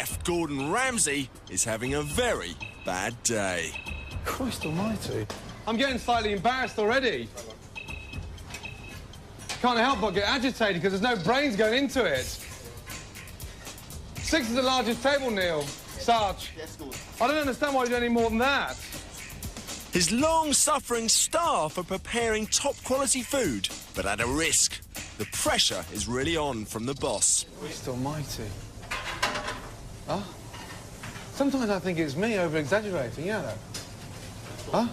chef Gordon Ramsay is having a very bad day. Christ almighty. I'm getting slightly embarrassed already. Can't help but get agitated because there's no brains going into it. 6 is the largest table, Neil. Sarge. I don't understand why you do any more than that. His long-suffering staff are preparing top-quality food, but at a risk. The pressure is really on from the boss. Christ almighty. Huh? Sometimes I think it's me over-exaggerating, yeah, though. Huh?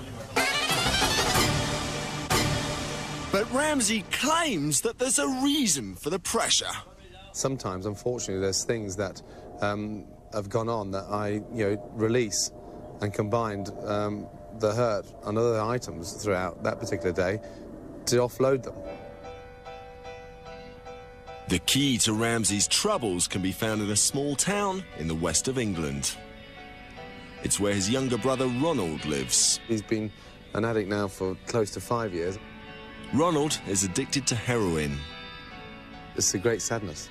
But Ramsay claims that there's a reason for the pressure. Sometimes, unfortunately, there's things that have gone on that I, release and combined the hurt on other items throughout that particular day to offload them. The key to Ramsay's troubles can be found in a small town in the west of England. It's where his younger brother Ronald lives. He's been an addict now for close to 5 years. Ronald is addicted to heroin. It's a great sadness,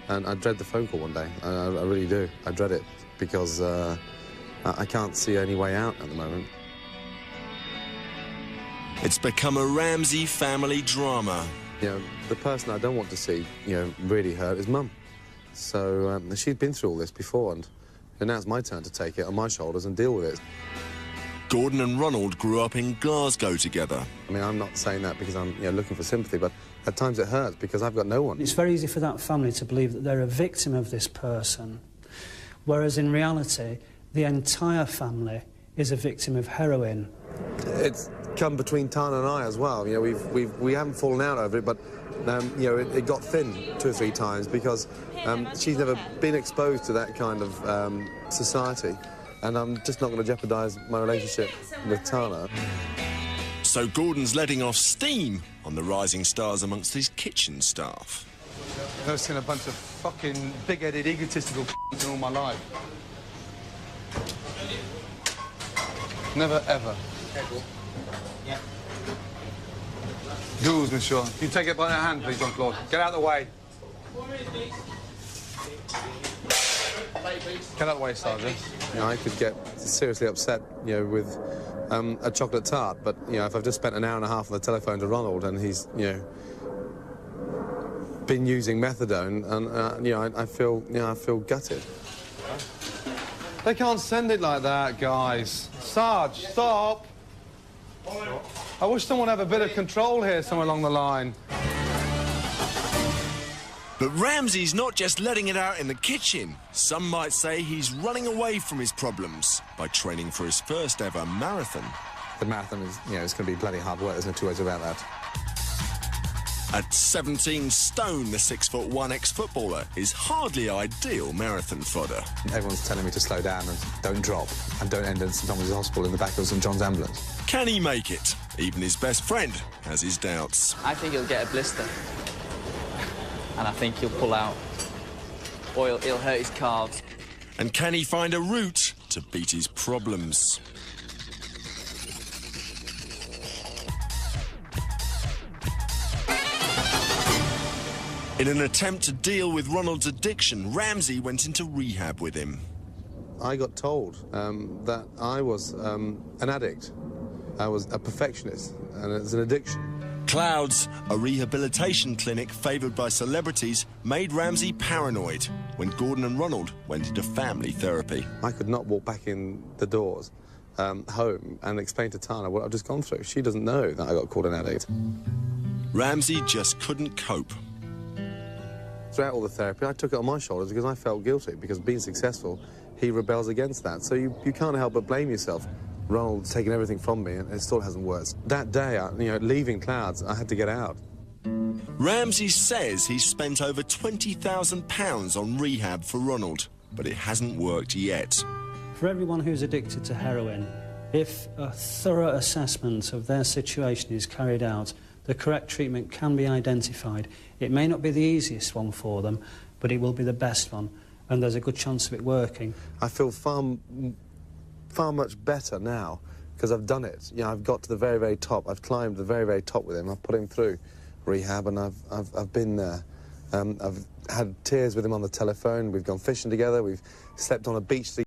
and I dread the phone call one day. I really do. I dread it because I can't see any way out at the moment. It's become a Ramsay family drama. The person I don't want to see, really hurt is Mum. So she's been through all this before, and now it's my turn to take it on my shoulders and deal with it. Gordon and Ronald grew up in Glasgow together. I mean, I'm not saying that because I'm looking for sympathy, but at times it hurts because I've got no one. It's very easy for that family to believe that they're a victim of this person, whereas in reality, the entire family is a victim of heroin. It's come between Tana and I as well. We haven't fallen out over it, but it got thin 2 or 3 times because she's never been exposed to that kind of society, and I'm just not going to jeopardise my relationship with Tana. So Gordon's letting off steam on the rising stars amongst his kitchen staff. I've never seen a bunch of fucking big-headed, egotistical in all my life. Never, ever. Yeah. Jules, monsieur. Can you take it by the hand, please, Jean-Claude? Get out of the way. Get out of the way, Sergeant. I could get seriously upset, with a chocolate tart, but, if I've just spent an hour and a half on the telephone to Ronald and he's, been using methadone, and, I feel gutted. They can't send it like that, guys. Sarge, stop! I wish someone had a bit of control here somewhere along the line. But Ramsay's not just letting it out in the kitchen. Some might say he's running away from his problems by training for his first ever marathon. The marathon is, it's going to be bloody hard work. There's no 2 ways about that. At 17 stone, the 6'1" ex-footballer is hardly ideal marathon fodder. Everyone's telling me to slow down and don't drop and don't end in St Thomas's Hospital in the back of St John's ambulance. Can he make it? Even his best friend has his doubts. I think he'll get a blister. And I think he'll pull out. Or he'll hurt his calves. And can he find a route to beat his problems? In an attempt to deal with Ronald's addiction, Ramsay went into rehab with him. I got told that I was an addict. I was a perfectionist, and it's an addiction. Clouds, a rehabilitation clinic favoured by celebrities, made Ramsay paranoid when Gordon and Ronald went into family therapy. I could not walk back in the doors home and explain to Tana what I've just gone through. She doesn't know that I got called an addict. Ramsay just couldn't cope. Throughout all the therapy, I took it on my shoulders because I felt guilty, because being successful, he rebels against that. So you can't help but blame yourself. Ronald's taken everything from me, and it still hasn't worked. That day, leaving Clouds, I had to get out. Ramsay says he's spent over £20,000 on rehab for Ronald, but it hasn't worked yet. For everyone who's addicted to heroin, if a thorough assessment of their situation is carried out, the correct treatment can be identified. It may not be the easiest one for them, but it will be the best one, and there's a good chance of it working. I feel far much better now because I've done it. I've got to the very, very top. I've climbed the very, very top with him. I've put him through rehab, and I've been there I've had tears with him on the telephone. We've gone fishing together. We've slept on a beach together.